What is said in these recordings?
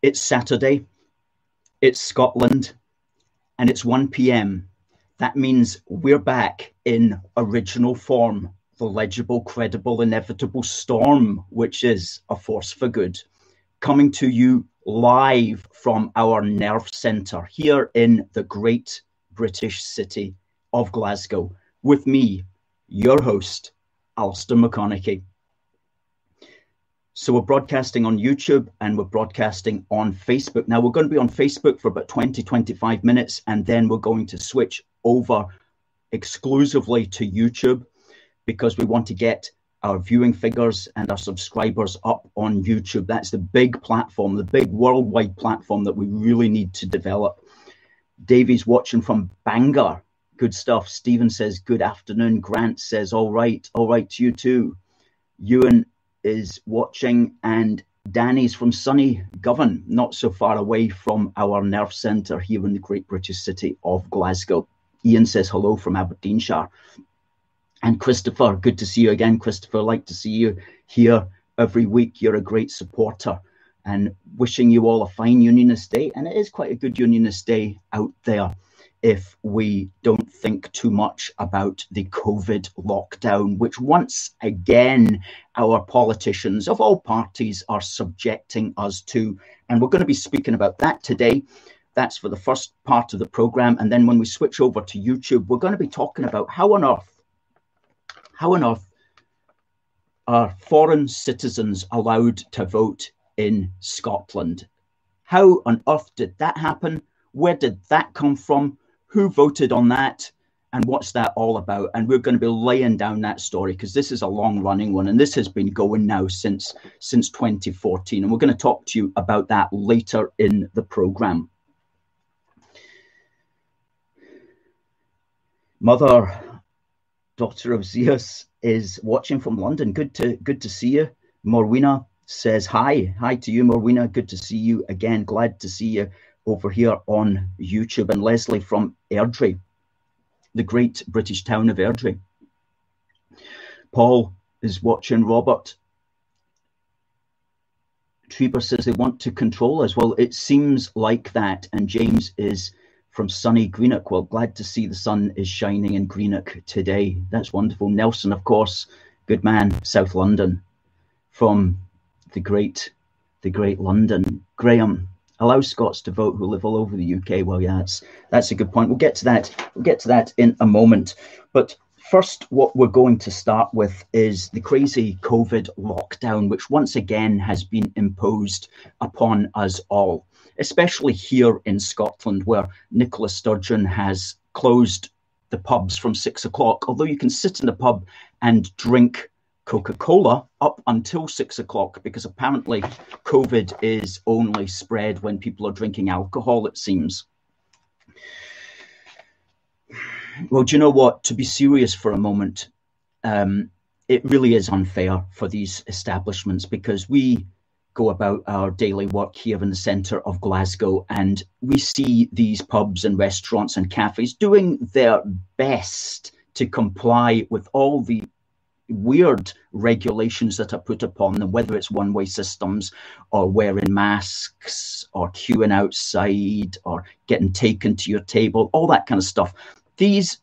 It's Saturday, it's Scotland, and it's 1 p.m. That means we're back in original form, the legible, credible, inevitable storm, which is a force for good, coming to you live from our nerve centre here in the great British city of Glasgow, with me, your host, Alistair McConaughey. So we're broadcasting on YouTube and we're broadcasting on Facebook. Now we're going to be on Facebook for about 20-25 minutes, and then we're going to switch over exclusively to YouTube because we want to get our viewing figures and our subscribers up on YouTube. That's the big platform, the big worldwide platform that we really need to develop. Davey's watching from Bangor. Good stuff. Stephen says, good afternoon. Grant says, all right to you too. Ewan is watching, and Danny's from sunny Govan, not so far away from our nerve centre here in the great British city of Glasgow. Ian says hello from Aberdeenshire. And Christopher, good to see you again. Christopher, like to see you here every week. You're a great supporter, and wishing you all a fine Unionist Day. And it is quite a good Unionist Day out there if we don't think too much about the COVID lockdown, which once again our politicians of all parties are subjecting us to. And we're going to be speaking about that today. That's for the first part of the programme. And then when we switch over to YouTube, we're going to be talking about how on earth are foreign citizens allowed to vote in Scotland? How on earth did that happen? Where did that come from? Who voted on that? And what's that all about? And we're going to be laying down that story because this is a long-running one, and this has been going now since 2014. And we're going to talk to you about that later in the programme. Mother, daughter of Zeus, is watching from London. Good to see you. Morwina says hi to you, Morwina. Good to see you again. Glad to see you over here on YouTube. And Leslie from Airdrie, the great British town of Airdrie. Paul is watching. Robert Trieber says they want to control us. Well, it seems like that. And James is from sunny Greenock. Well, glad to see the sun is shining in Greenock today. That's wonderful. Nelson, of course, good man, South London, from the great London. Graham, allow Scots to vote who live all over the UK. Well, yeah, that's a good point. We'll get to that in a moment. But first, what we're going to start with is the crazy COVID lockdown, which once again has been imposed upon us all, especially here in Scotland, where Nicola Sturgeon has closed the pubs from 6 o'clock, although you can sit in the pub and drink Coca-Cola up until 6 o'clock, because apparently COVID is only spread when people are drinking alcohol, it seems. Well, do you know what? To be serious for a moment, it really is unfair for these establishments, because we go about our daily work here in the centre of Glasgow, and we see these pubs and restaurants and cafes doing their best to comply with all the weird regulations that are put upon them, whether it's one-way systems or wearing masks or queuing outside or getting taken to your table, all that kind of stuff. These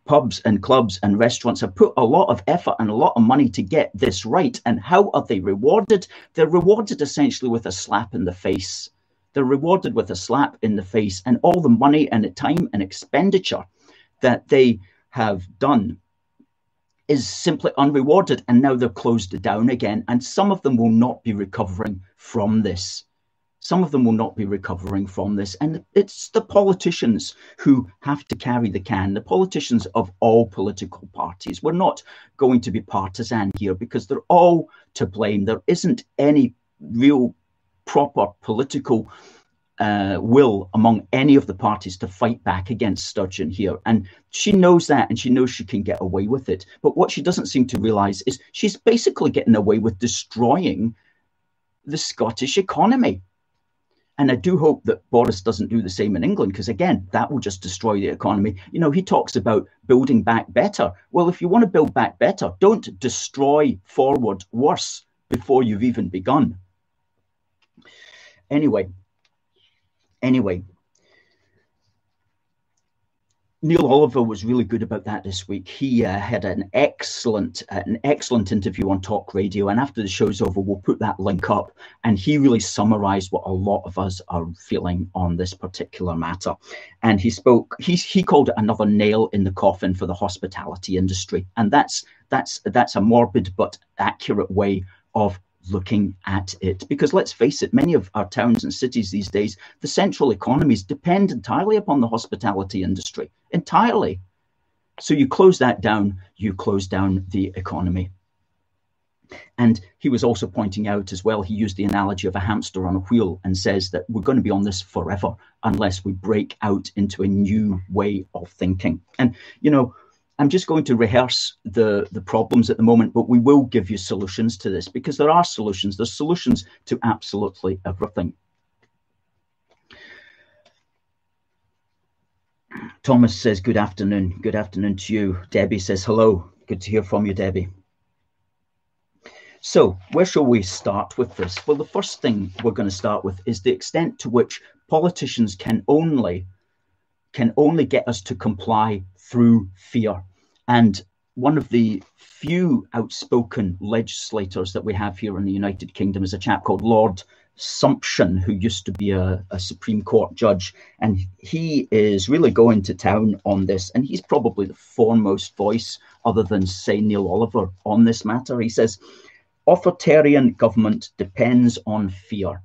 pubs and clubs and restaurants have put a lot of effort and a lot of money to get this right. And how are they rewarded? They're rewarded essentially with a slap in the face. They're rewarded with a slap in the face, and all the money and the time and expenditure that they have done is simply unrewarded, and now they're closed down again. And some of them will not be recovering from this. And it's the politicians who have to carry the can, the politicians of all political parties. We're not going to be partisan here because they're all to blame. There isn't any real proper political will among any of the parties to fight back against Sturgeon here. And she knows that, and she knows she can get away with it. But what she doesn't seem to realise is she's basically getting away with destroying the Scottish economy. And I do hope that Boris doesn't do the same in England, because, again, that will just destroy the economy. You know, he talks about building back better. Well, if you want to build back better, don't destroy forward worse before you've even begun. Anyway, Neil Oliver was really good about that this week. He had an excellent interview on talk radio, and after the show's over, we'll put that link up. And he really summarised what a lot of us are feeling on this particular matter. And he called it another nail in the coffin for the hospitality industry, and that's a morbid but accurate way of looking at it, because let's face it, many of our towns and cities these days, the central economies depend entirely upon the hospitality industry, entirely. So you close that down, you close down the economy. And he was also pointing out as well, he used the analogy of a hamster on a wheel and says that we're going to be on this forever unless we break out into a new way of thinking. And, you know, I'm just going to rehearse the problems at the moment, but we will give you solutions to this, because there are solutions. There's solutions to absolutely everything. Thomas says, good afternoon. Good afternoon to you. Debbie says, hello. Good to hear from you, Debbie. So where shall we start with this? Well, the first thing we're going to start with is the extent to which politicians can only get us to comply through fear. And one of the few outspoken legislators that we have here in the United Kingdom is a chap called Lord Sumption, who used to be a Supreme Court judge. And he is really going to town on this. And he's probably the foremost voice, other than, say, Neil Oliver, on this matter. He says, authoritarian government depends on fear.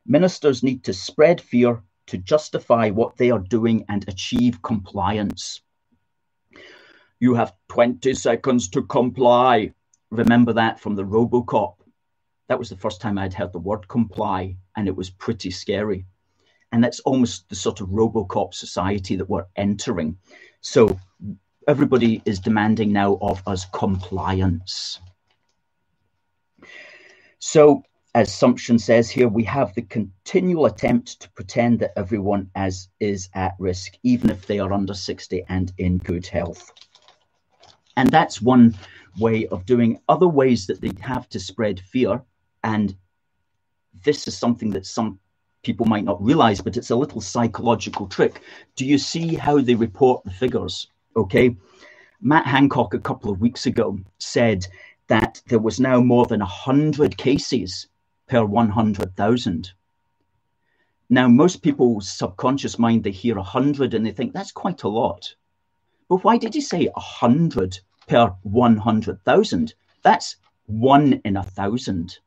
Ministers need to spread fear to justify what they are doing and achieve compliance. You have 20 seconds to comply. Remember that from the RoboCop. That was the first time I'd heard the word comply, and it was pretty scary. And that's almost the sort of RoboCop society that we're entering. So everybody is demanding now of us compliance. So, as Sumption says here, we have the continual attempt to pretend that everyone is at risk, even if they are under 60 and in good health. And that's one way of doing. Other ways that they have to spread fear, and this is something that some people might not realize, but it's a little psychological trick. Do you see how they report the figures? Okay. Matt Hancock a couple of weeks ago said that there was now more than 100 cases per 100,000. Now, most people's subconscious mind, they hear 100 and they think that's quite a lot. But why did he say 100 per 100,000? That's 1 in 1,000,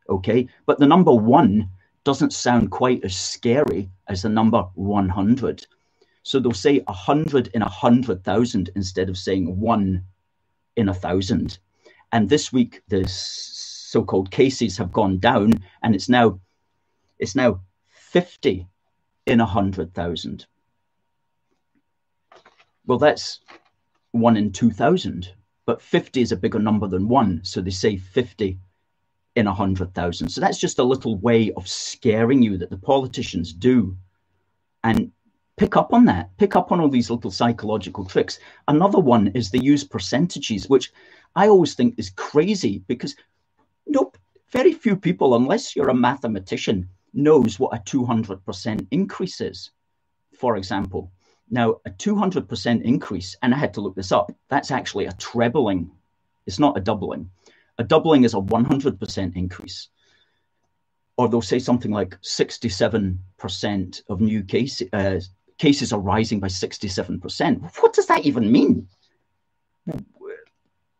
okay? But the number 1 doesn't sound quite as scary as the number 100. So they'll say 100 in 100,000 instead of saying 1 in 1,000. And this week, the so-called cases have gone down, and it's now 50 in 100,000. Well, that's 1 in 2,000, but 50 is a bigger number than 1, so they say 50 in 100,000. So that's just a little way of scaring you that the politicians do. And pick up on that. Pick up on all these little psychological tricks. Another one is they use percentages, which I always think is crazy, because very few people, unless you're a mathematician, knows what a 200% increase is, for example. Now, a 200% increase, and I had to look this up, that's actually a trebling. It's not a doubling. A doubling is a 100% increase. Or they'll say something like 67% of new cases are rising by 67%. What does that even mean?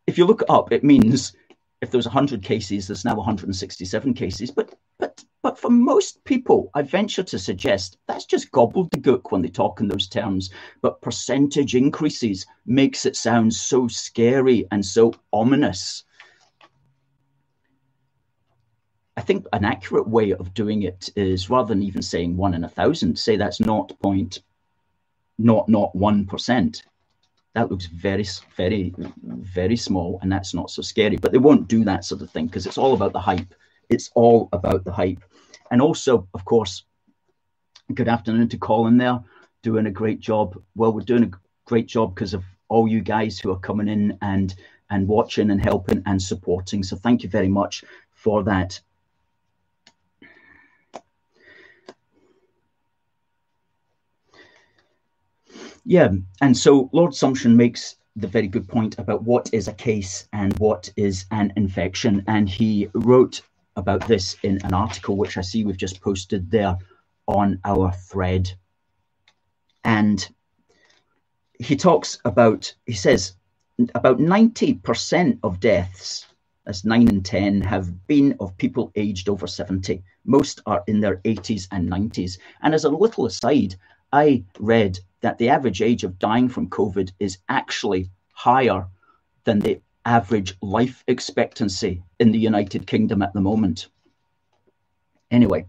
If you look it up, it means if there's 100 cases, there's now 167 cases. But for most people, I venture to suggest that's just gobbledygook when they talk in those terms. But percentage increases makes it sound so scary and so ominous. I think an accurate way of doing it is, rather than even saying 1 in 1,000, say that's 0.001%. That looks very, very, very small, and that's not so scary. But they won't do that sort of thing because it's all about the hype. It's all about the hype. And also, of course, good afternoon to Colin there, doing a great job. Well, we're doing a great job because of all you guys who are coming in and watching and helping and supporting. So thank you very much for that. Yeah, and so Lord Sumption makes the very good point about what is a case and what is an infection. And he wrote about this in an article, which I see we've just posted there on our thread. And he says, about 90% of deaths, that's 9 in 10, have been of people aged over 70. Most are in their 80s and 90s. And as a little aside, I read that the average age of dying from COVID is actually higher than the average life expectancy in the United Kingdom at the moment. Anyway,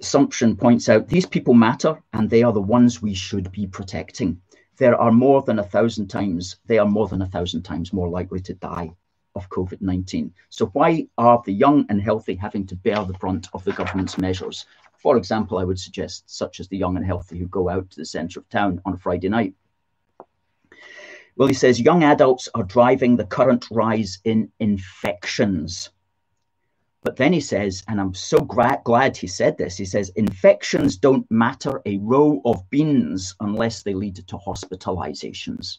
Sumption points out these people matter and they are the ones we should be protecting. They are more than 1,000 times more likely to die of COVID-19. So why are the young and healthy having to bear the brunt of the government's measures? For example, I would suggest such as the young and healthy who go out to the centre of town on a Friday night. Well, he says young adults are driving the current rise in infections. But then he says, and I'm so glad he said this, he says, infections don't matter a row of beans unless they lead to hospitalizations.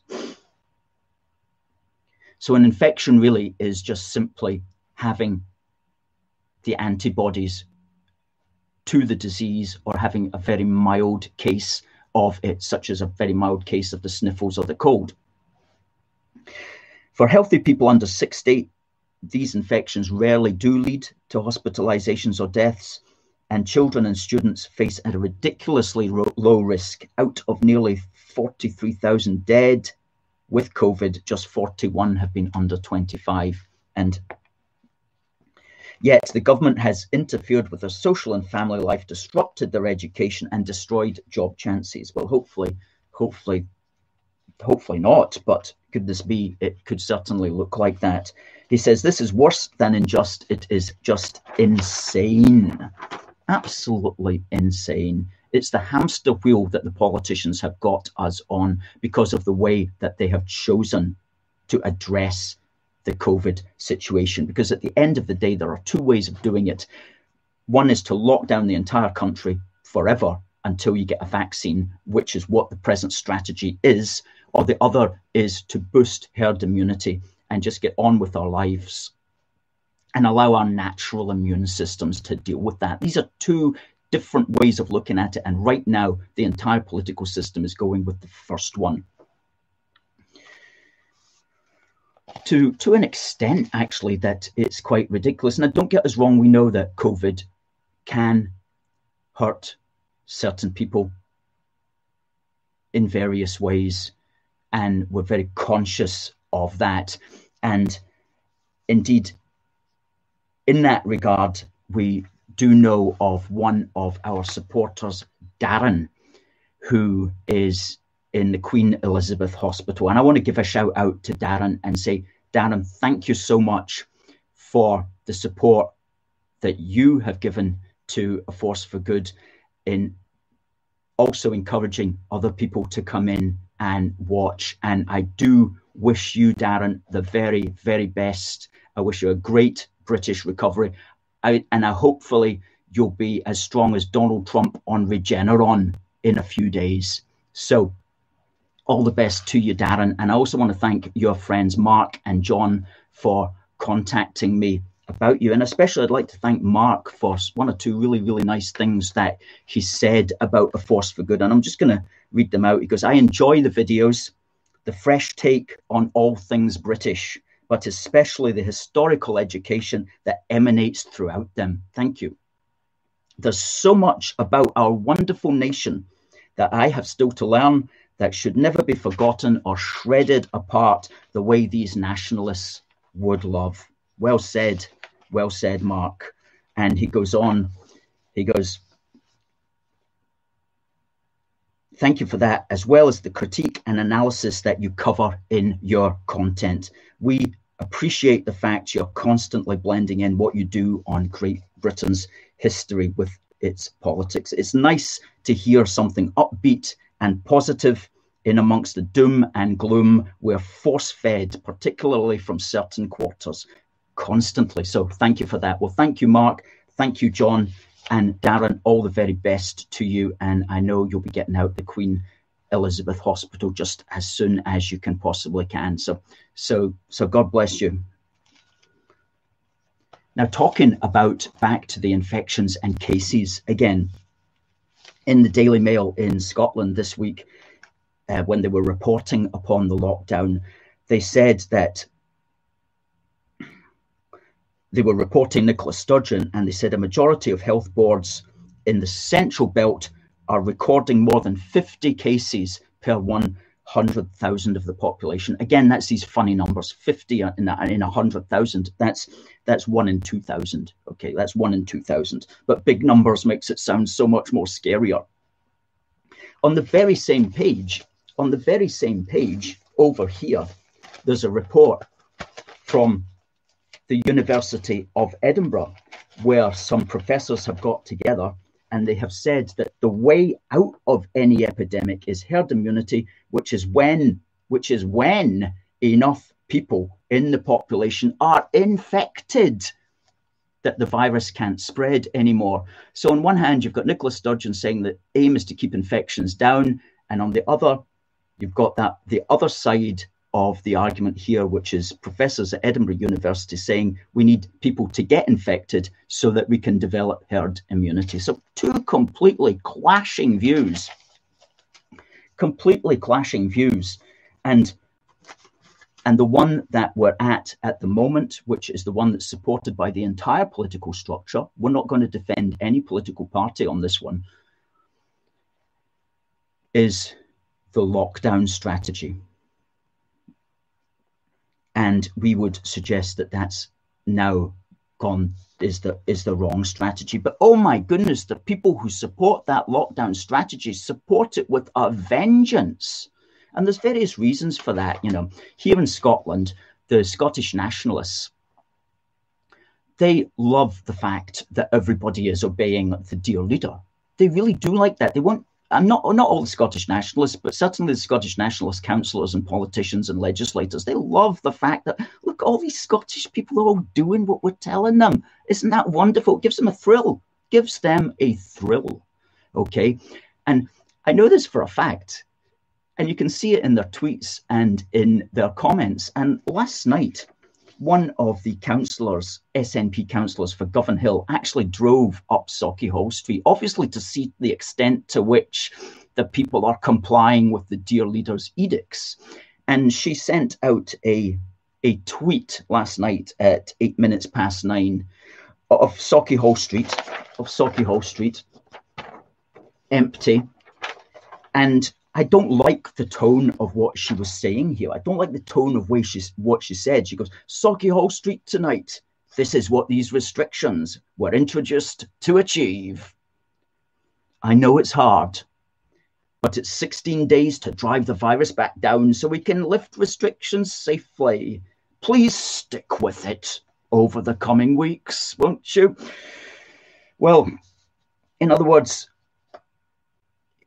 So an infection really is just simply having the antibodies to the disease or having a very mild case of it, such as a very mild case of the sniffles or the cold. For healthy people under 60, these infections rarely do lead to hospitalizations or deaths, and children and students face at a ridiculously low risk. Out of nearly 43,000 dead with COVID, just 41 have been under 25. And yet the government has interfered with their social and family life, disrupted their education, and destroyed job chances. Well, hopefully not, but could this be? It could certainly look like that. He says this is worse than unjust. It is just insane. Absolutely insane. It's the hamster wheel that the politicians have got us on because of the way that they have chosen to address the COVID situation. Because at the end of the day, there are two ways of doing it. One is to lock down the entire country forever until you get a vaccine, which is what the present strategy is, or the other is to boost herd immunity and just get on with our lives and allow our natural immune systems to deal with that. These are two different ways of looking at it, and right now the entire political system is going with the first one. To an extent, actually, that it's quite ridiculous. And don't get us wrong, we know that COVID can hurt certain people in various ways, and we're very conscious of that. And indeed, in that regard, we do know of one of our supporters, Darren, who is in the Queen Elizabeth Hospital. And I want to give a shout out to Darren and say, Darren, thank you so much for the support that you have given to A Force for Good in also encouraging other people to come in and watch. And I do wish you, Darren, the very, very best. I wish you a great British recovery. And hopefully you'll be as strong as Donald Trump on Regeneron in a few days. So all the best to you, Darren. And I also want to thank your friends Mark and John for contacting me about you. And especially I'd like to thank Mark for one or two really, really nice things that he said about A Force for Good. And I'm just going to read them out. He goes, I enjoy the videos, the fresh take on all things British, but especially the historical education that emanates throughout them. Thank you. There's so much about our wonderful nation that I have still to learn that should never be forgotten or shredded apart the way these nationalists would love. Well said, Mark. And he goes on, he goes, thank you for that, as well as the critique and analysis that you cover in your content. We appreciate the fact you're constantly blending in what you do on Great Britain's history with its politics. It's nice to hear something upbeat and positive in amongst the doom and gloom we're force-fed, particularly from certain quarters, constantly. So thank you for that. Well, thank you, Mark. Thank you, John. And Darren, all the very best to you. And I know you'll be getting out the Queen Elizabeth Hospital just as soon as you can possibly can. So God bless you. Now, talking about back to the infections and cases again, in the Daily Mail in Scotland this week, when they were reporting upon the lockdown, they said that they were reporting Nicola Sturgeon, and they said a majority of health boards in the Central Belt are recording more than 50 cases per 100,000 of the population. Again, that's these funny numbers, 50 in 100,000. That's 1 in 2,000. Okay, that's 1 in 2,000. But big numbers makes it sound so much more scarier. On the very same page, over here, there's a report from the University of Edinburgh, where some professors have got together and they have said that the way out of any epidemic is herd immunity, which is when enough people in the population are infected that the virus can't spread anymore. So on one hand, you've got Nicola Sturgeon saying that aim is to keep infections down, and on the other, you've got the other side of the argument here, which is professors at Edinburgh University saying we need people to get infected so that we can develop herd immunity. So two completely clashing views. And the one that we're at the moment, which is the one that's supported by the entire political structure, we're not going to defend any political party on this one, is the lockdown strategy. And we would suggest that that's now gone, is the wrong strategy. But oh my goodness, the people who support that lockdown strategy support it with a vengeance. And there's various reasons for that. You know, here in Scotland, the Scottish nationalists, they love the fact that everybody is obeying the dear leader. They really do like that. They want, not all the Scottish nationalists, but certainly the Scottish nationalist councillors and politicians and legislators, they love the fact that, look, all these Scottish people are all doing what we're telling them. Isn't that wonderful? It gives them a thrill. Okay? And I know this for a fact. And you can see it in their tweets and in their comments. And last night, one of the councillors, SNP councillors for Govan Hill, actually drove up Sauchiehall Street, obviously to see the extent to which the people are complying with the dear leader's edicts. And she sent out a tweet last night at 9:08 of Sauchiehall Street, empty. And I don't like the tone of what she was saying here. I don't like the tone of what she said. She goes, Sauchiehall Street tonight. This is what these restrictions were introduced to achieve. I know it's hard, but it's 16 days to drive the virus back down so we can lift restrictions safely. Please stick with it over the coming weeks, won't you? Well, in other words,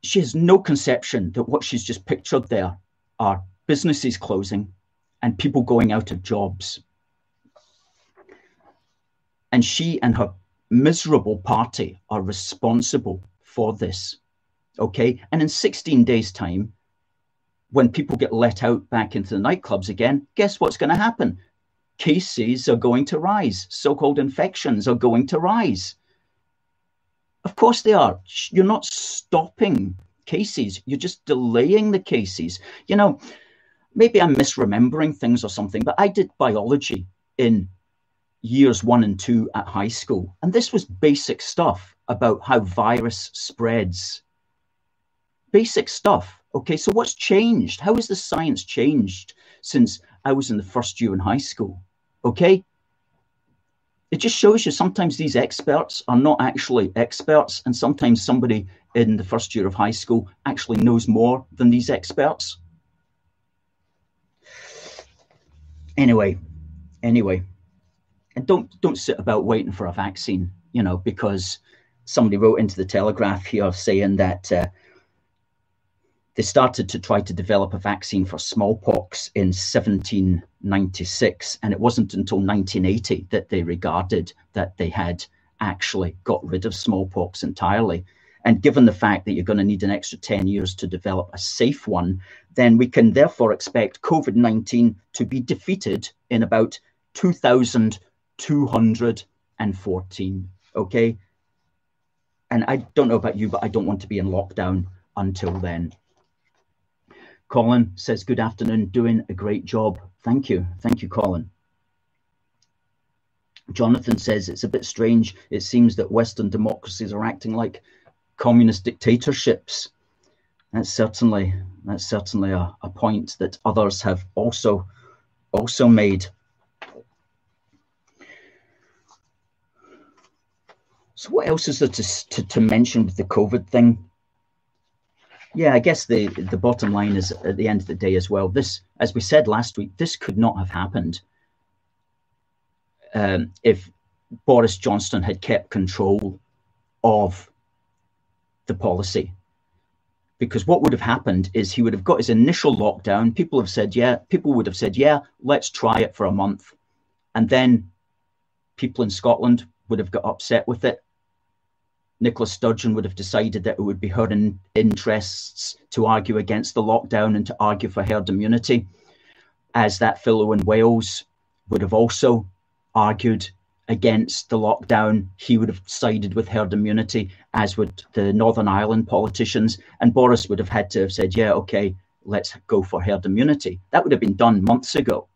she has no conception that what she's just pictured there are businesses closing and people going out of jobs. And she and her miserable party are responsible for this, okay? And in 16 days' time, when people get let out back into the nightclubs again, guess what's going to happen? Cases are going to rise. So-called infections are going to rise. Of course they are. You're not stopping cases. You're just delaying the cases. You know, maybe I'm misremembering things or something, but I did biology in years 1 and 2 at high school. And this was basic stuff about how virus spreads. Basic stuff. Okay, so what's changed? How has the science changed since I was in the first year in high school? Okay? It just shows you sometimes these experts are not actually experts, and sometimes somebody in the first year of high school actually knows more than these experts. Anyway, and don't sit about waiting for a vaccine, you know, because somebody wrote into the Telegraph here saying that they started to try to develop a vaccine for smallpox in 1796, and it wasn't until 1980 that they regarded that they had actually got rid of smallpox entirely. And given the fact that you're going to need an extra 10 years to develop a safe one, then we can therefore expect COVID-19 to be defeated in about 2214. Okay. And I don't know about you, but I don't want to be in lockdown until then. Colin says, good afternoon, doing a great job. Thank you. Thank you, Colin. Jonathan says, it's a bit strange. It seems that Western democracies are acting like communist dictatorships. That's certainly a point that others have also made. So what else is there to mention with the COVID thing? Yeah, I guess the bottom line is, at the end of the day as well, this, as we said last week, this could not have happened if Boris Johnson had kept control of the policy. Because what would have happened is he would have got his initial lockdown. People would have said, yeah, let's try it for a month. And then people in Scotland would have got upset with it. Nicola Sturgeon would have decided that it would be her interests to argue against the lockdown and to argue for herd immunity, as that fellow in Wales would have also argued against the lockdown. He would have sided with herd immunity, as would the Northern Ireland politicians. And Boris would have had to have said, yeah, okay, let's go for herd immunity. That would have been done months ago.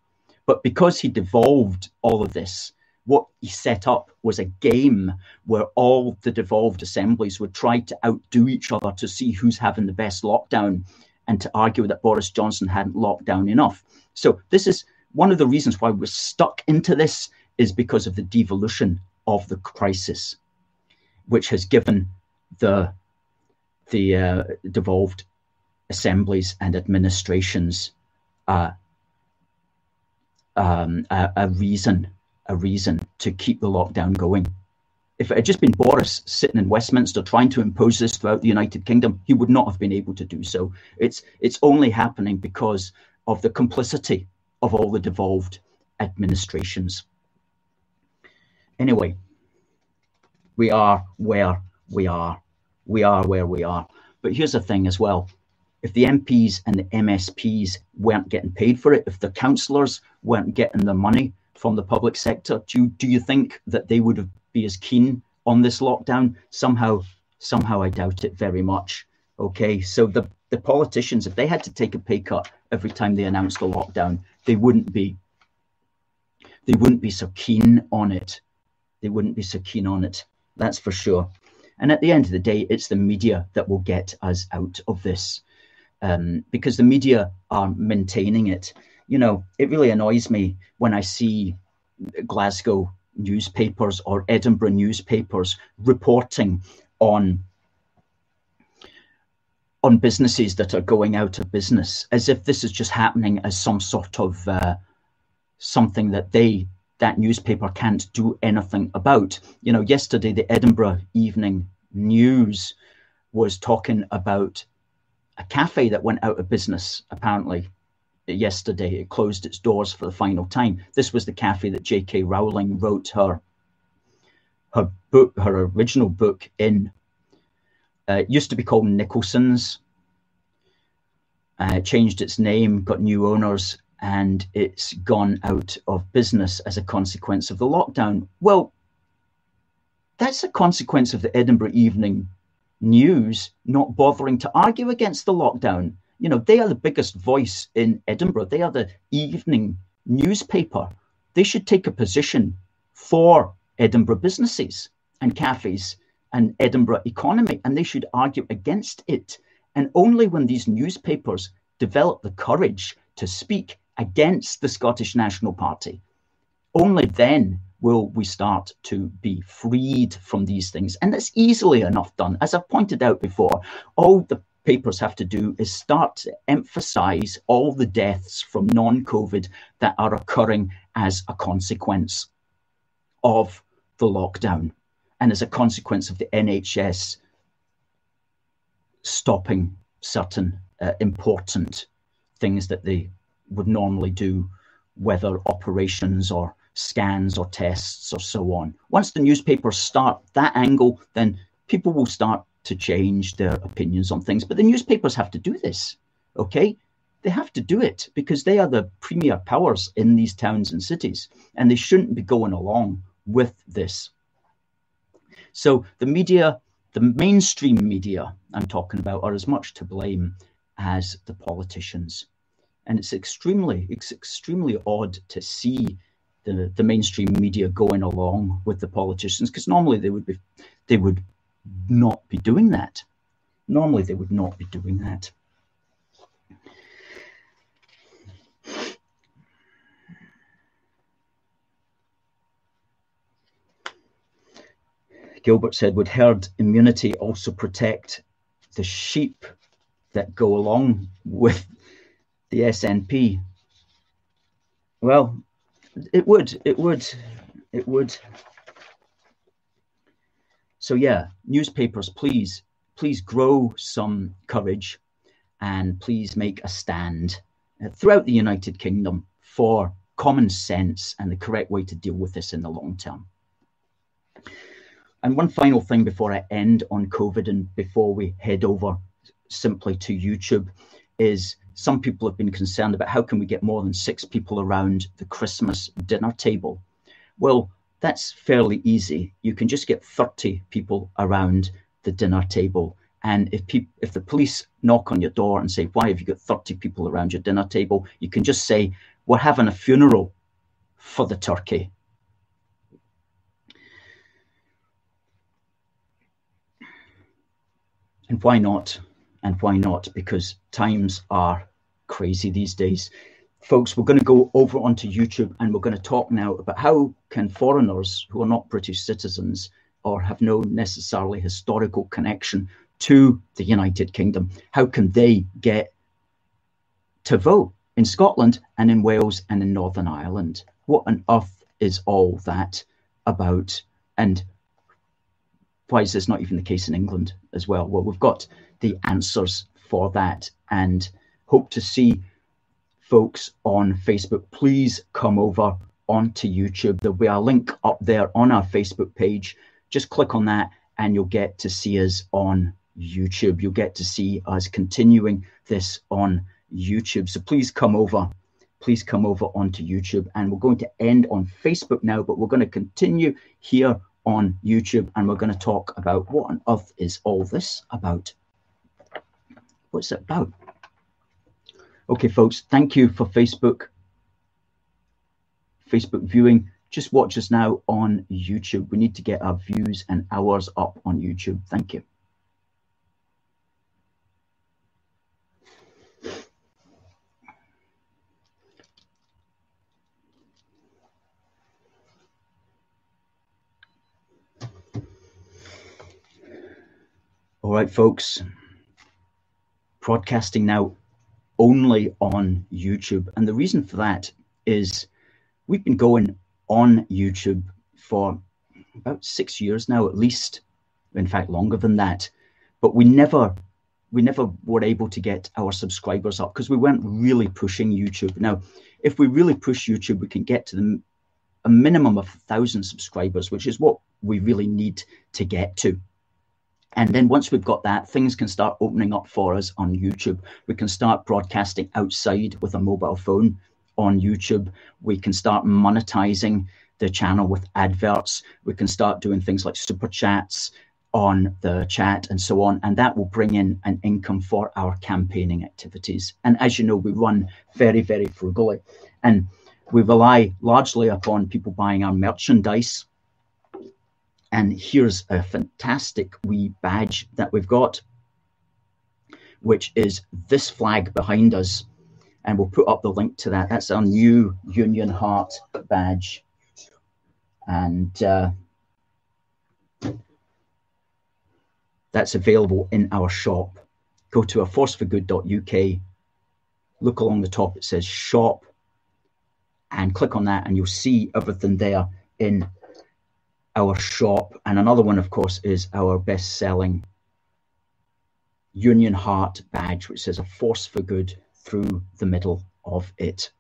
But because he devolved all of this, what he set up was a game where all the devolved assemblies would try to outdo each other to see who's having the best lockdown, and to argue that Boris Johnson hadn't locked down enough. So this is one of the reasons why we're stuck into this, is because of the devolution of the crisis, which has given the devolved assemblies and administrations a reason to keep the lockdown going. If it had just been Boris sitting in Westminster trying to impose this throughout the United Kingdom, he would not have been able to do so. It's only happening because of the complicity of all the devolved administrations. Anyway, we are where we are. We are where we are. But here's the thing as well. If the MPs and the MSPs weren't getting paid for it, if the councillors weren't getting the money from the public sector, do you think that they would be as keen on this lockdown? Somehow I doubt it very much. Okay, so the politicians, if they had to take a pay cut every time they announced a lockdown, they wouldn't be so keen on it. They wouldn't be so keen on it, that's for sure. And at the end of the day, it's the media that will get us out of this, because the media are maintaining it. You know, it really annoys me when I see Glasgow newspapers or Edinburgh newspapers reporting on businesses that are going out of business, as if this is just happening as some sort of something that newspaper can't do anything about. You know, yesterday the Edinburgh Evening News was talking about a cafe that went out of business, apparently. Yesterday, it closed its doors for the final time. This was the cafe that J.K. Rowling wrote her original book in. It used to be called Nicholson's. Changed its name, got new owners, and it's gone out of business as a consequence of the lockdown. Well, that's a consequence of the Edinburgh Evening News not bothering to argue against the lockdown. You know, they are the biggest voice in Edinburgh. They are the evening newspaper. They should take a position for Edinburgh businesses and cafes and Edinburgh economy, and they should argue against it. And only when these newspapers develop the courage to speak against the Scottish National Party, only then will we start to be freed from these things. And that's easily enough done. As I've pointed out before, all the papers have to do is start to emphasize all the deaths from non-COVID that are occurring as a consequence of the lockdown and as a consequence of the NHS stopping certain important things that they would normally do, whether operations or scans or tests or so on. Once the newspapers start that angle, then people will start to change their opinions on things. But the newspapers have to do this, okay? They have to do it because they are the premier powers in these towns and cities, and they shouldn't be going along with this. So the media, the mainstream media I'm talking about, are as much to blame as the politicians. And it's extremely odd to see the mainstream media going along with the politicians, because normally they would not be doing that. Normally they would not be doing that. Gilbert said, would herd immunity also protect the sheep that go along with the SNP? Well, it would. So yeah, newspapers, please grow some courage and please make a stand throughout the United Kingdom for common sense and the correct way to deal with this in the long term. And one final thing before I end on COVID and before we head over simply to YouTube is some people have been concerned about how can we get more than 6 people around the Christmas dinner table. Well, that's fairly easy. You can just get 30 people around the dinner table. And if the police knock on your door and say, why have you got 30 people around your dinner table? You can just say, we're having a funeral for the turkey. And why not? And why not? Because times are crazy these days. Folks, we're going to go over onto YouTube and we're going to talk now about how can foreigners who are not British citizens or have no necessarily historical connection to the United Kingdom, how can they get to vote in Scotland and in Wales and in Northern Ireland? What on earth is all that about? And why is this not even the case in England as well? Well, we've got the answers for that and hope to see folks on Facebook. Please come over onto YouTube. There'll be a link up there on our Facebook page. Just click on that and you'll get to see us on YouTube. You'll get to see us continuing this on YouTube. So please come over. Please come over onto YouTube. And we're going to end on Facebook now, but we're going to continue here on YouTube, and we're going to talk about what on earth is all this about. What's it about? Okay, folks, thank you for Facebook viewing. Just watch us now on YouTube. We need to get our views and hours up on YouTube. Thank you. All right, folks, broadcasting now only on YouTube. And the reason for that is we've been going on YouTube for about 6 years now, at least, in fact, longer than that. But we never were able to get our subscribers up because we weren't really pushing YouTube. Now, if we really push YouTube, we can get to a minimum of 1,000 subscribers, which is what we really need to get to. And then once we've got that, things can start opening up for us on YouTube. We can start broadcasting outside with a mobile phone on YouTube. We can start monetizing the channel with adverts. We can start doing things like super chats on the chat and so on. And that will bring in an income for our campaigning activities. And as you know, we run very, very frugally. And we rely largely upon people buying our merchandise. And here's a fantastic wee badge that we've got, which is this flag behind us. And we'll put up the link to that. That's our new Union Heart badge. And that's available in our shop. Go to aforceforgood.uk. Look along the top, it says shop. And click on that and you'll see everything there in our shop. And another one, of course, is our best-selling Union Heart badge, which says a force for good through the middle of it.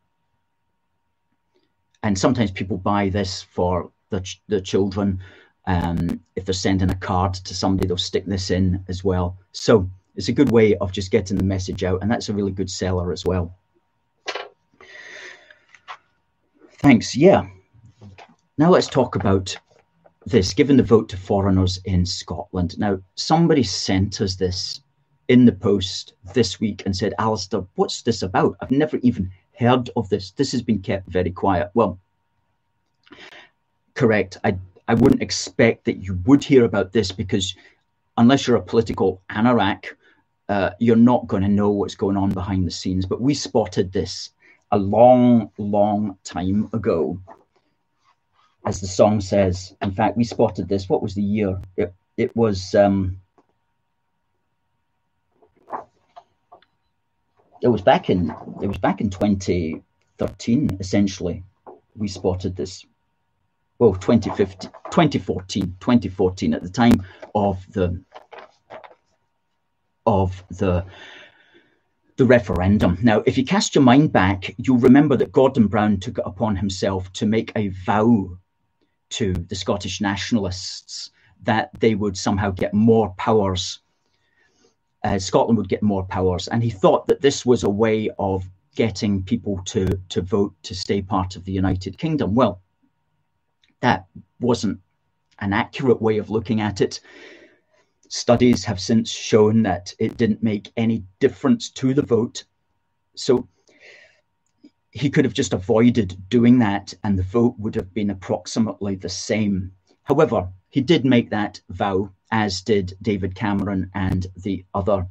And sometimes people buy this for the children If they're sending a card to somebody, they'll stick this in as well. So it's a good way of just getting the message out, and that's a really good seller as well. Thanks. Yeah. Now let's talk about this, giving the vote to foreigners in Scotland. Now, somebody sent us this in the post this week and said, Alistair, what's this about? I've never even heard of this. This has been kept very quiet. Well, correct. I wouldn't expect that you would hear about this, because unless you're a political anorak, you're not going to know what's going on behind the scenes. But we spotted this a long, long time ago. As the song says, in fact, we spotted this. What was the year? It was back in 2013, essentially. We spotted this. Well, 2014 at the time of the referendum. Now, if you cast your mind back, you'll remember that Gordon Brown took it upon himself to make a vow to the Scottish nationalists that they would somehow get more powers. Scotland would get more powers. And he thought that this was a way of getting people to vote to stay part of the United Kingdom. Well, that wasn't an accurate way of looking at it. Studies have since shown that it didn't make any difference to the vote. So he could have just avoided doing that, and the vote would have been approximately the same. However, he did make that vow, as did David Cameron and the other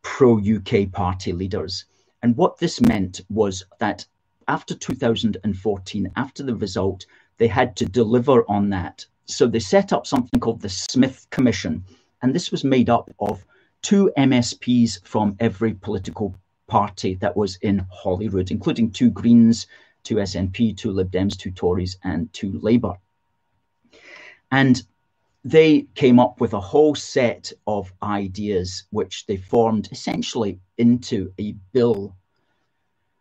pro-UK party leaders. And what this meant was that after 2014, after the result, they had to deliver on that. So they set up something called the Smith Commission, and this was made up of 2 MSPs from every political party that was in Holyrood, including 2 Greens, 2 SNP, 2 Lib Dems, 2 Tories, and 2 Labour. And they came up with a whole set of ideas, which they formed essentially into a bill,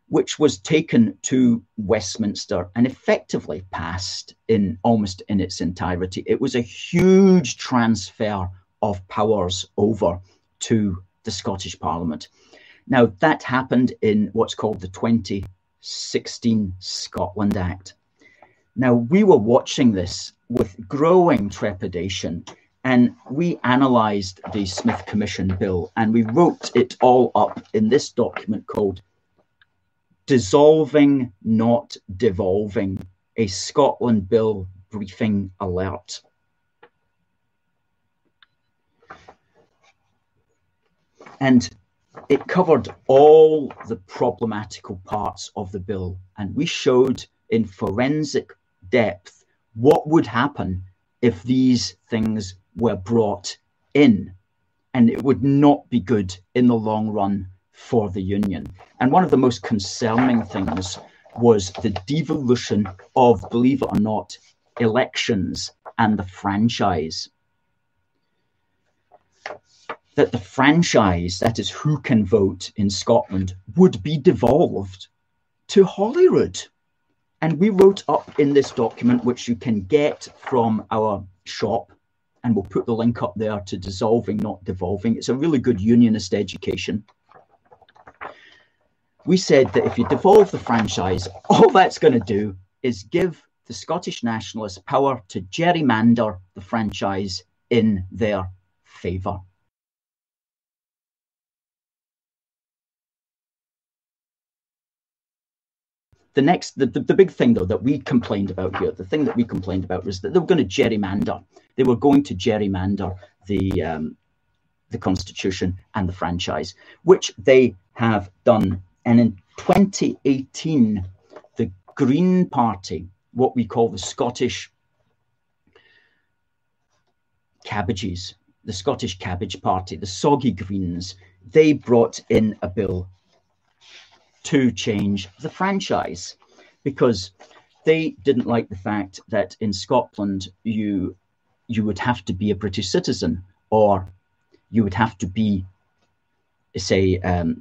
which was taken to Westminster and effectively passed almost in its entirety. It was a huge transfer of powers over to the Scottish Parliament. Now, that happened in what's called the 2016 Scotland Act. Now, we were watching this with growing trepidation, and we analysed the Smith Commission bill, and we wrote it all up in this document called Dissolving, Not Devolving, a Scotland Bill Briefing Alert. And it covered all the problematical parts of the bill, and we showed in forensic depth what would happen if these things were brought in, and it would not be good in the long run for the union. And one of the most concerning things was the devolution of, believe it or not, elections and the franchise. That the franchise, that is who can vote in Scotland, would be devolved to Holyrood. And we wrote up in this document, which you can get from our shop, and we'll put the link up there to Dissolving, Not Devolving. It's a really good unionist education. We said that if you devolve the franchise, all that's going to do is give the Scottish nationalists power to gerrymander the franchise in their favour. The big thing, though, that we complained about here, the thing that we complained about was that they were going to gerrymander. They were going to gerrymander the Constitution and the franchise, which they have done. And in 2018, the Green Party, what we call the Scottish Cabbages, the Scottish Cabbage Party, the Soggy Greens, they brought in a bill to change the franchise, because they didn't like the fact that in Scotland you would have to be a British citizen, or you would have to be, say,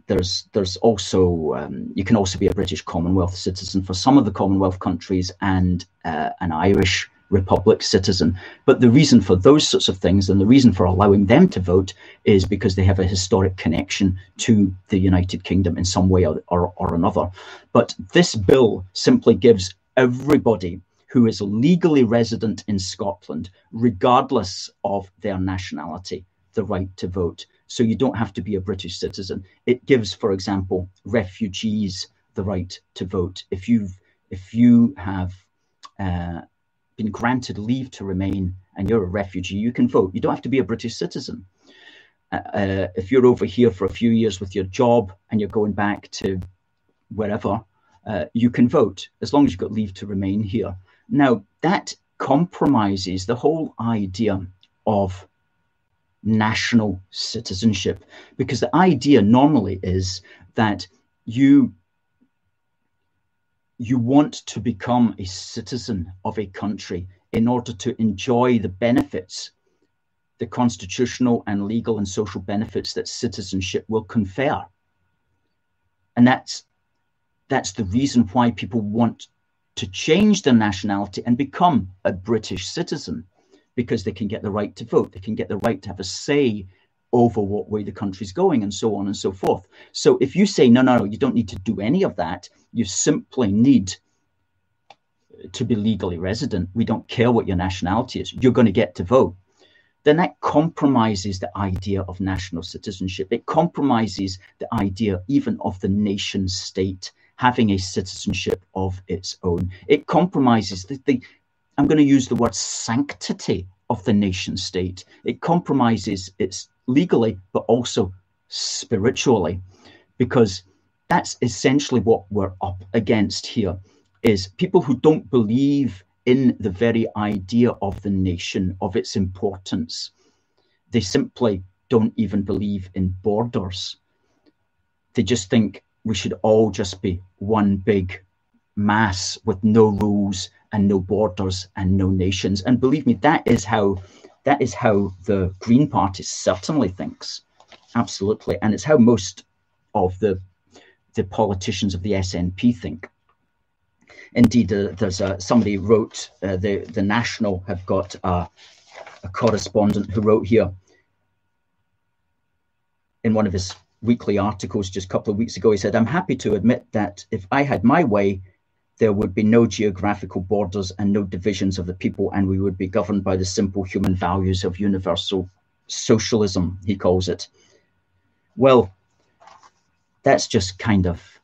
there's also you can also be a British Commonwealth citizen for some of the Commonwealth countries, and an Irish Republic citizen. But the reason for those sorts of things and the reason for allowing them to vote is because they have a historic connection to the United Kingdom in some way or another. But this bill simply gives everybody who is legally resident in Scotland, regardless of their nationality, the right to vote. So you don't have to be a British citizen. It gives, for example, refugees the right to vote. If you have been granted leave to remain and you're a refugee, you can vote. You don't have to be a British citizen. If you're over here for a few years with your job and you're going back to wherever, you can vote as long as you've got leave to remain here. Now, that compromises the whole idea of national citizenship, because the idea normally is that you want to become a citizen of a country in order to enjoy the benefits, the constitutional and legal and social benefits that citizenship will confer. And that's the reason why people want to change their nationality and become a British citizen, because they can get the right to vote, they can get the right to have a say over what way the country's going, and so on and so forth. So if you say, no, you don't need to do any of that, you simply need to be legally resident, we don't care what your nationality is, you're going to get to vote, then that compromises the idea of national citizenship. It compromises the idea even of the nation state having a citizenship of its own. It compromises I'm going to use the word sanctity of the nation state. It compromises its legally, but also spiritually, because that's essentially what we're up against here, is people who don't believe in the very idea of the nation, of its importance. They simply don't even believe in borders. They just think we should all just be one big mass with no rules and no borders and no nations. And believe me, that is how the Green Party certainly thinks. Absolutely. And it's how most of the politicians of the SNP think. Indeed, there's somebody wrote, the National have got a correspondent who wrote here in one of his weekly articles just a couple of weeks ago. He said, "I'm happy to admit that if I had my way, there would be no geographical borders and no divisions of the people, and we would be governed by the simple human values of universal socialism," he calls it. Well, that's just kind of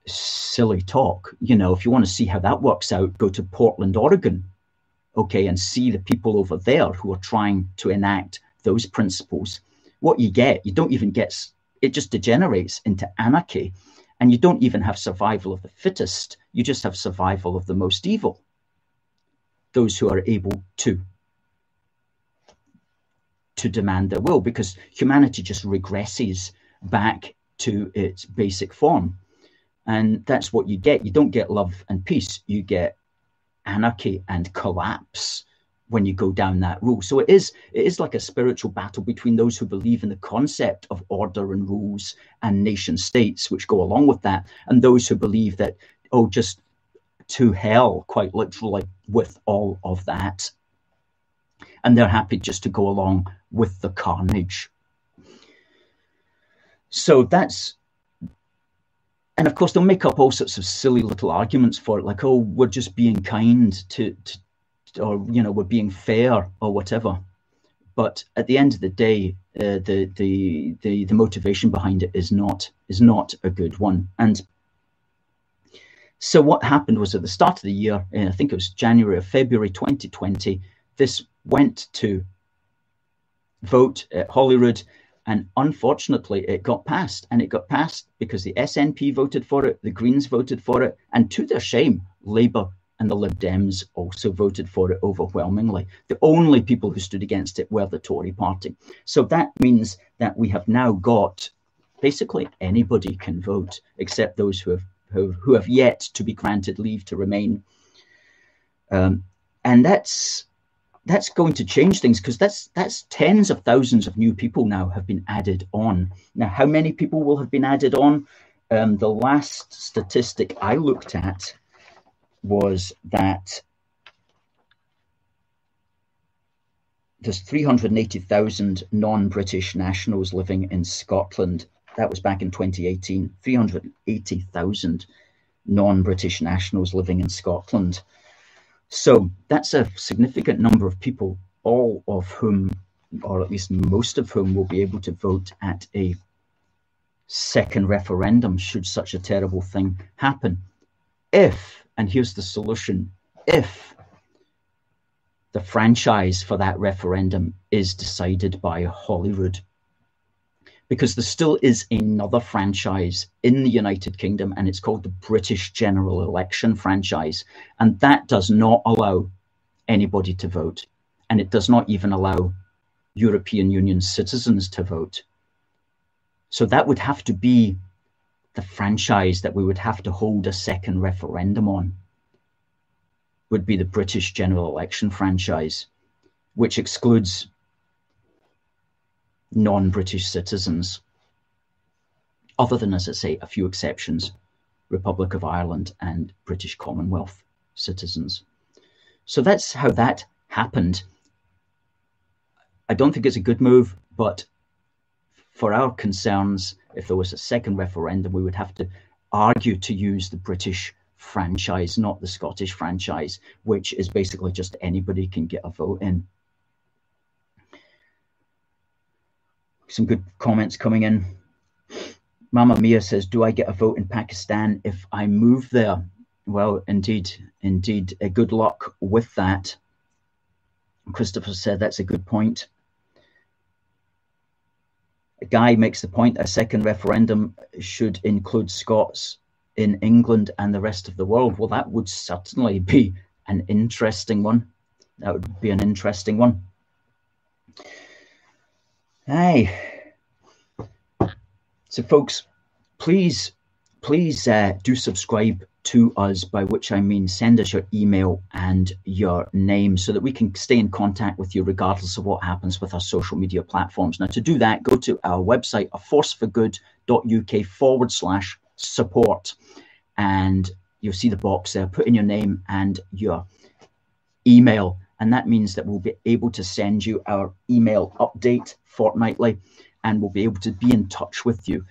silly talk. You know, if you want to see how that works out, go to Portland, Oregon, okay, and see the people over there who are trying to enact those principles. What you don't even get, it just degenerates into anarchy. And you don't even have survival of the fittest. You just have survival of the most evil. Those who are able to demand their will, because humanity just regresses back to its basic form. And that's what you get. You don't get love and peace. You get anarchy and collapse when you go down that route. So it is like a spiritual battle between those who believe in the concept of order and rules and nation states, which go along with that, and those who believe that, just to hell, quite literally, with all of that. And they're happy just to go along with the carnage. So and of course, they'll make up all sorts of silly little arguments for it, like, we're just being kind to or, we're being fair or whatever. But at the end of the day, the motivation behind it is not a good one. And so what happened was, at the start of the year, I think it was January or February 2020, this went to vote at Holyrood, and unfortunately it got passed. And it got passed because the SNP voted for it, the Greens voted for it, and to their shame, Labour and the Lib Dems also voted for it overwhelmingly. The only people who stood against it were the Tory party. So that means that we have now got basically anybody can vote, except those who have yet to be granted leave to remain. And that's going to change things, because that's tens of thousands of new people now have been added on. Now, how many people will have been added on? The last statistic I looked at was that there's 380,000 non-British nationals living in Scotland. That was back in 2018. 380,000 non-British nationals living in Scotland. So that's a significant number of people, all of whom, or at least most of whom, will be able to vote at a second referendum should such a terrible thing happen. If, and here's the solution, if the franchise for that referendum is decided by Holyrood, because there still is another franchise in the United Kingdom, and it's called the British General Election franchise, and that does not allow anybody to vote, and it does not even allow European Union citizens to vote. So that would have to be the franchise that we would have to hold a second referendum on, would be the British General Election franchise, which excludes non-British citizens, other than, as I say, a few exceptions, Republic of Ireland and British Commonwealth citizens. So that's how that happened. I don't think it's a good move, but for our concerns, if there was a second referendum, we would have to argue to use the British franchise, not the Scottish franchise, which is basically just anybody can get a vote in. Some good comments coming in. Mama Mia says, do I get a vote in Pakistan if I move there? Well, indeed. Good luck with that. Christopher said that's a good point. A guy makes the point a second referendum should include Scots in England and the rest of the world. Well, that would certainly be an interesting one. That would be an interesting one. Hey. So, folks, please do subscribe to us, by which I mean send us your email and your name so that we can stay in contact with you regardless of what happens with our social media platforms. Now, to do that, go to our website, aforceforgood.uk/support, and you'll see the box there. Put in your name and your email, and that means that we'll be able to send you our email update fortnightly, and we'll be able to be in touch with you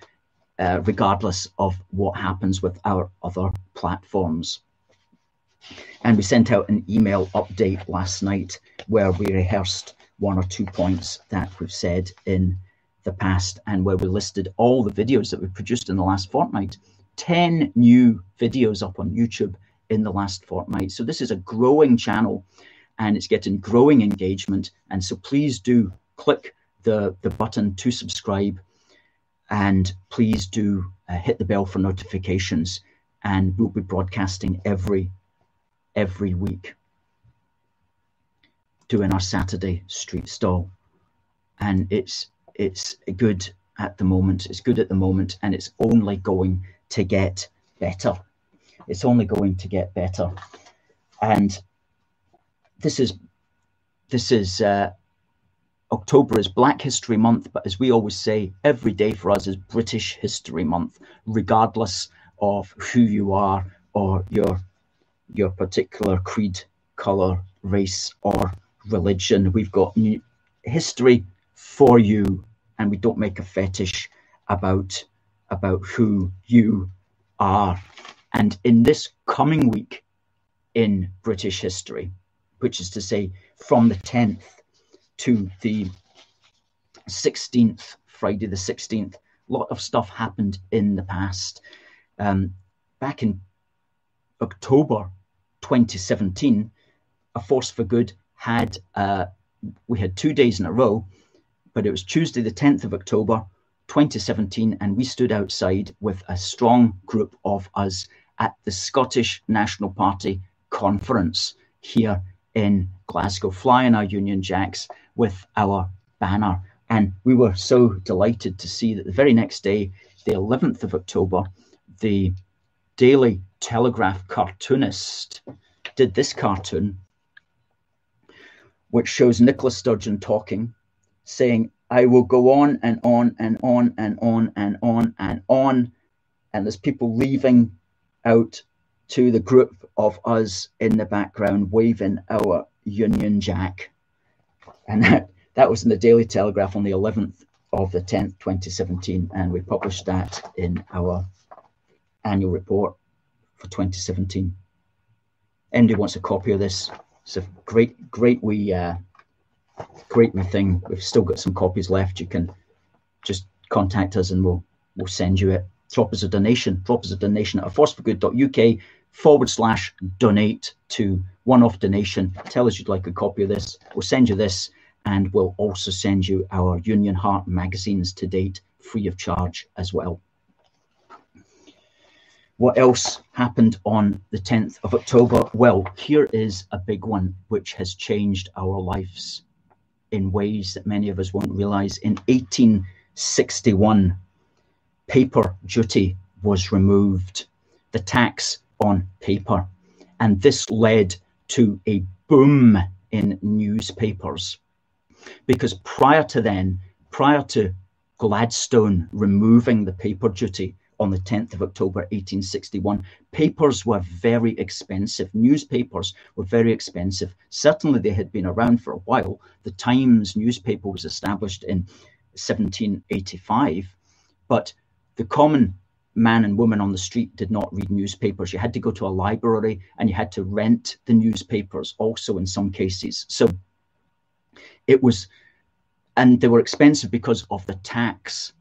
regardless of what happens with our other platforms. And we sent out an email update last night where we rehearsed one or two points that we've said in the past, and where we listed all the videos that we've produced in the last fortnight. 10 new videos up on YouTube in the last fortnight. So this is a growing channel, and it's getting growing engagement. And so please do click the button to subscribe, and please do hit the bell for notifications, and we'll be broadcasting every week, doing our Saturday street stall. And it's good at the moment. It's good at the moment, and it's only going to get better. It's only going to get better. And this is October is Black History Month, but as we always say, every day for us is British History Month, regardless of who you are or your particular creed, colour, race, or religion. We've got history for you, and we don't make a fetish about who you are. And in this coming week in British history, which is to say from the 10th to the 16th, Friday the 16th, a lot of stuff happened in the past. Back in October 2017, A Force for Good had, we had 2 days in a row, but it was Tuesday the 10th of October 2017, and we stood outside with a strong group of us at the Scottish National Party conference here in Glasgow, flying our Union Jacks with our banner. And we were so delighted to see that the very next day, the 11th of October, the Daily Telegraph cartoonist did this cartoon, which shows Nicola Sturgeon talking, saying, "I will go on and on and on and on and on and on." And there's people leaving out to the group of us in the background, waving our Union Jack. And that was in the Daily Telegraph on the 11th of the 10th, 2017. And we published that in our annual report for 2017. Anybody wants a copy of this? It's a great thing. We've still got some copies left. You can just contact us and we'll send you it. Drop us a donation at aforceforgood.uk/donate to one-off donation. Tell us you'd like a copy of this. We'll send you this, and we'll also send you our Union Heart magazines to date free of charge as well. What else happened on the 10th of October? Well, here is a big one which has changed our lives in ways that many of us won't realize. In 1861, paper duty was removed, the tax on paper. And this led to a boom in newspapers. Because prior to Gladstone removing the paper duty on the 10th of October 1861, papers were very expensive. Newspapers were very expensive. Certainly they had been around for a while. The Times newspaper was established in 1785, but the common man and woman on the street did not read newspapers. You had to go to a library and you had to rent the newspapers also in some cases. So it was, and they were expensive because of the tax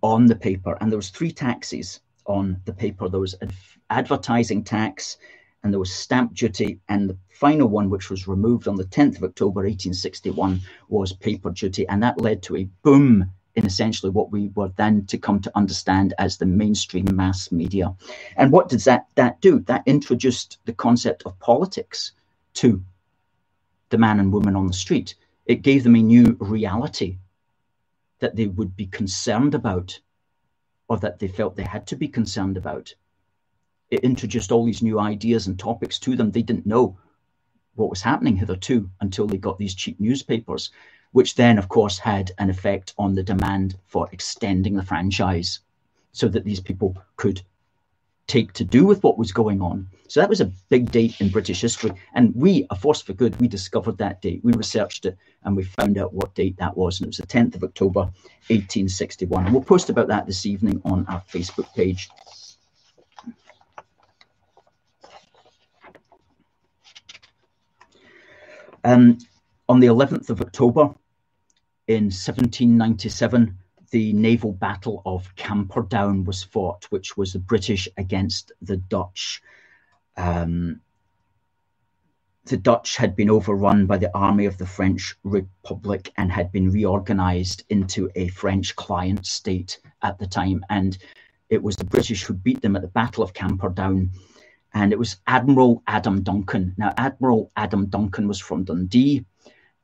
on the paper. And there was 3 taxes on the paper. There was advertising tax, and there was stamp duty, and the final one, which was removed on the 10th of October 1861, was paper duty. And that led to a boom in essentially what we were then to come to understand as the mainstream mass media. And what does that do? That introduced the concept of politics to the man and woman on the street. It gave them a new reality that they would be concerned about, or that they felt they had to be concerned about. It introduced all these new ideas and topics to them. They didn't know what was happening hitherto until they got these cheap newspapers, which then, of course, had an effect on the demand for extending the franchise so that these people could take to do with what was going on. So that was a big date in British history. And we, A Force for Good, we discovered that date. We researched it and we found out what date that was. And it was the 10th of October, 1861. And we'll post about that this evening on our Facebook page. On the 11th of October in 1797, the naval battle of Camperdown was fought, which was the British against the Dutch. The Dutch had been overrun by the army of the French Republic and had been reorganized into a French client state at the time. And it was the British who beat them at the Battle of Camperdown. And it was Admiral Adam Duncan. Now, Admiral Adam Duncan was from Dundee,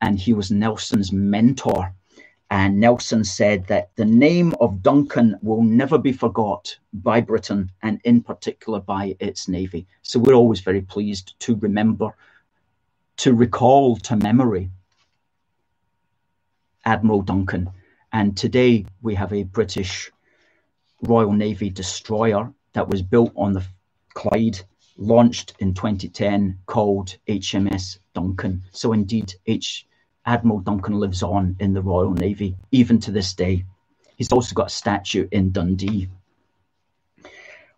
and he was Nelson's mentor. And Nelson said that the name of Duncan will never be forgot by Britain, and in particular by its navy. So we're always very pleased to remember, to recall to memory Admiral Duncan. And today we have a British Royal Navy destroyer that was built on the Clyde, launched in 2010, called HMS Duncan. So indeed, Admiral Duncan lives on in the Royal Navy, even to this day. He's also got a statue in Dundee.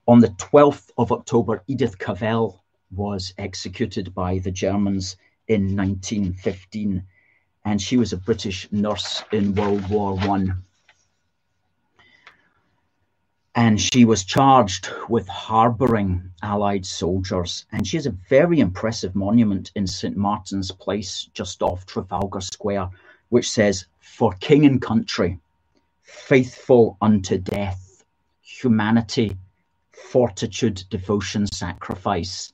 On the 12th of October, Edith Cavell was executed by the Germans in 1915, and she was a British nurse in World War I. And she was charged with harbouring Allied soldiers. And she has a very impressive monument in St. Martin's Place, just off Trafalgar Square, which says, "For king and country, faithful unto death, humanity, fortitude, devotion, sacrifice."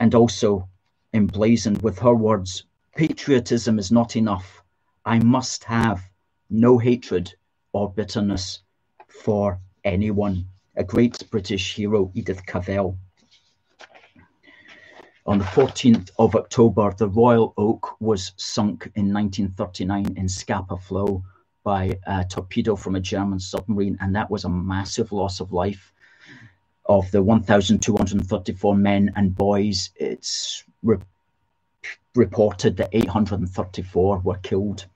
And also emblazoned with her words, "Patriotism is not enough. I must have no hatred or bitterness for anyone." A great British hero, Edith Cavell. On the 14th of October, the Royal Oak was sunk in 1939 in Scapa Flow by a torpedo from a German submarine, and that was a massive loss of life. Of the 1,234 men and boys, it's reported that 834 were killed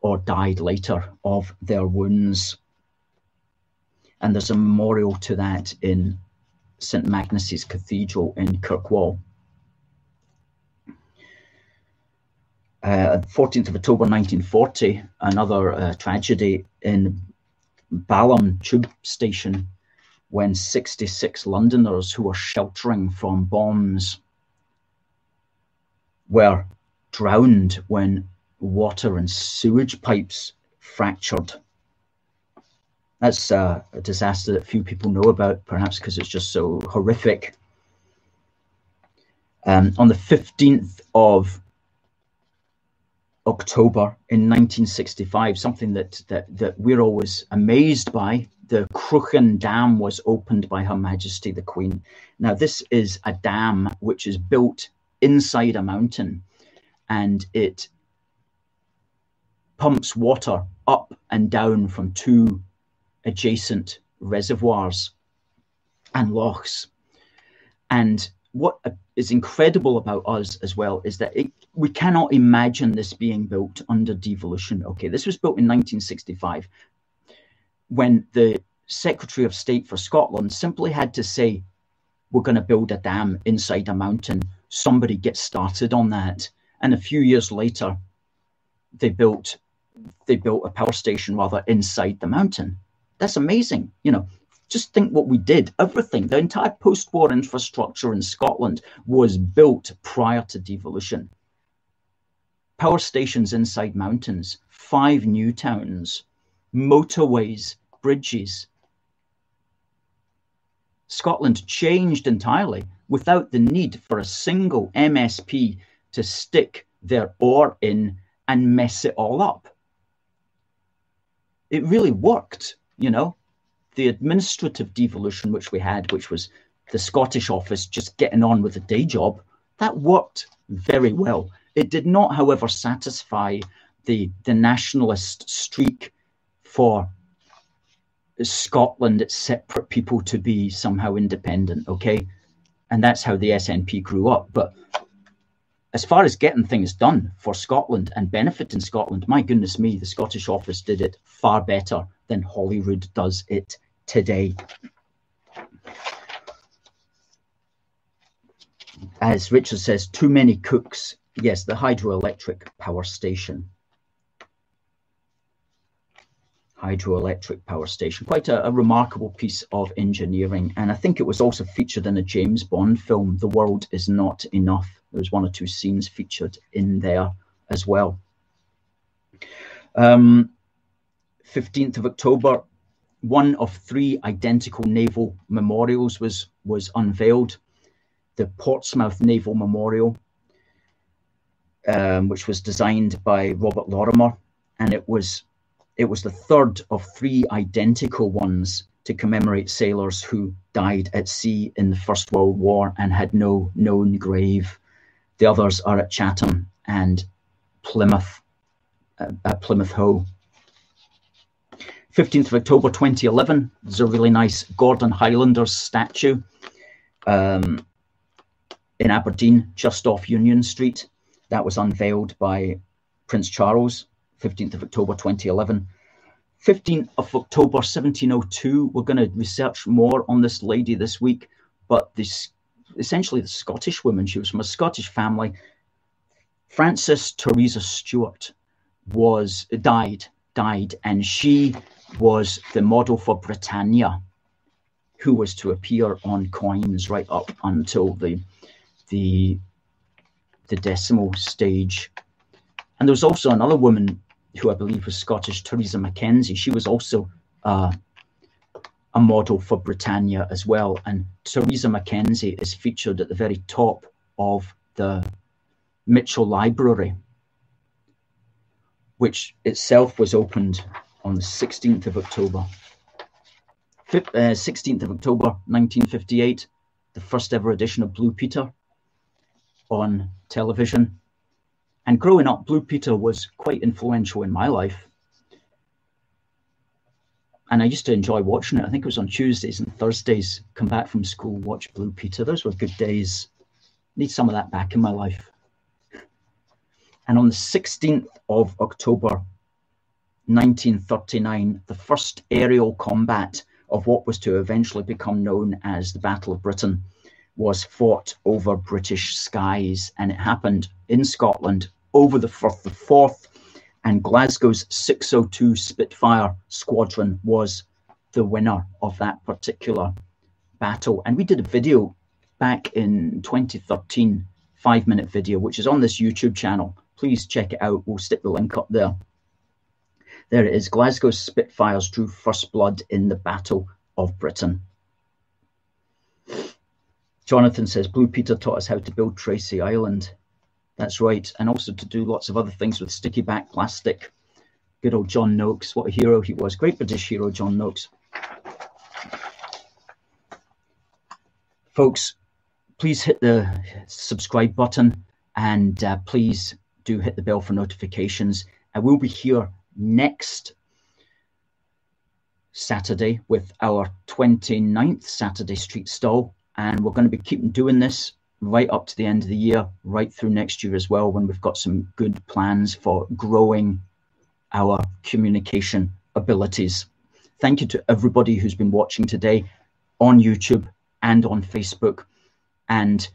or died later of their wounds. And there's a memorial to that in St. Magnus's Cathedral in Kirkwall. 14th of October 1940, another tragedy in Balham tube station, when 66 Londoners who were sheltering from bombs were drowned when water and sewage pipes fractured. That's a disaster that few people know about, perhaps because it's just so horrific. On the 15th of October in 1965, something that we're always amazed by, the Cruachan Dam was opened by Her Majesty the Queen. Now, this is a dam which is built inside a mountain, and it pumps water up and down from two adjacent reservoirs and lochs. And what is incredible about us as well is that we cannot imagine this being built under devolution. Okay, this was built in 1965 when the Secretary of State for Scotland simply had to say, we're going to build a dam inside a mountain. Somebody gets started on that. And a few years later, they built a power station rather inside the mountain. That's amazing. You know, just think what we did. Everything, the entire post-war infrastructure in Scotland was built prior to devolution. Power stations inside mountains, 5 new towns, motorways, bridges. Scotland changed entirely without the need for a single MSP to stick their oar in and mess it all up. It really worked, you know. The administrative devolution which we had, which was the Scottish office just getting on with the day job, that worked very well. It did not, however, satisfy the nationalist streak for Scotland, its separate people to be somehow independent, okay? And that's how the SNP grew up. But as far as getting things done for Scotland and benefiting Scotland, my goodness me, the Scottish office did it far better than Holyrood does it today. As Richard says, too many cooks. Yes, the hydroelectric power station. Hydroelectric power station. Quite a remarkable piece of engineering. And I think it was also featured in a James Bond film, The World Is Not Enough. There was 1 or 2 scenes featured in there as well. 15th of October, 1 of 3 identical naval memorials was unveiled. The Portsmouth Naval Memorial, which was designed by Robert Lorimer, and it was the 3rd of 3 identical ones to commemorate sailors who died at sea in the First World War and had no known grave. The others are at Chatham and Plymouth, at Plymouth Hoe. 15th of October 2011, there's a really nice Gordon Highlanders statue in Aberdeen, just off Union Street. That was unveiled by Prince Charles, 15th of October 2011. 15th of October 1702, we're going to research more on this lady this week, but essentially the Scottish woman, she was from a Scottish family. Frances Teresa Stewart died, and she was the model for Britannia, who was to appear on coins right up until the decimal stage. And there was also another woman who I believe was Scottish, Teresa Mackenzie. She was also a model for Britannia as well. And Teresa Mackenzie is featured at the very top of the Mitchell Library, which itself was opened on the 16th of October. 16th of October, 1958, the first ever edition of Blue Peter on television. And growing up, Blue Peter was quite influential in my life. And I used to enjoy watching it. I think it was on Tuesdays and Thursdays, come back from school, watch Blue Peter. Those were good days. Need some of that back in my life. And on the 16th of October, 1939, the first aerial combat of what was to eventually become known as the Battle of Britain was fought over British skies, and it happened in Scotland over the Firth of Forth, and Glasgow's 602 Spitfire Squadron was the winner of that particular battle. And we did a video back in 2013, 5-minute video, which is on this YouTube channel. Please check it out. We'll stick the link up there. There it is. Glasgow's Spitfires drew first blood in the Battle of Britain. Jonathan says, Blue Peter taught us how to build Tracy Island. That's right. And also to do lots of other things with sticky back plastic. Good old John Noakes. What a hero he was. Great British hero, John Noakes. Folks, please hit the subscribe button, and please do hit the bell for notifications. I will be here next Saturday with our 29th Saturday Street Stall, and we're going to be keeping doing this right up to the end of the year, right through next year as well, when we've got some good plans for growing our communication abilities. Thank you to everybody who's been watching today on YouTube and on Facebook. And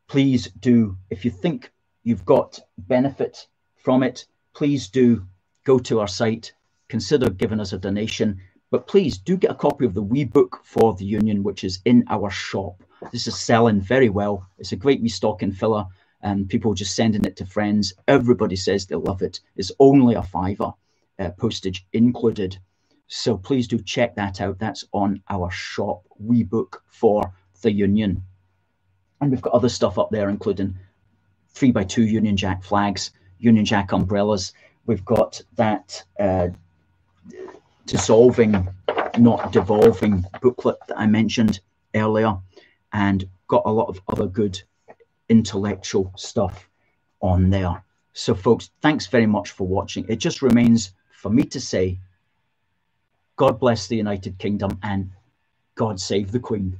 please do, if you think you've got benefit from it, please do go to our site, consider giving us a donation, but please do get a copy of the wee book for the Union, which is in our shop. This is selling very well. It's a great restocking filler, and people just sending it to friends. Everybody says they love it. It's only a £5, postage included. So please do check that out. That's on our shop, wee book for the Union. And we've got other stuff up there, including 3x2 Union Jack flags, Union Jack umbrellas. We've got that dissolving, not devolving booklet that I mentioned earlier, and got a lot of other good intellectual stuff on there. So folks, thanks very much for watching. It just remains for me to say, God bless the United Kingdom and God save the Queen.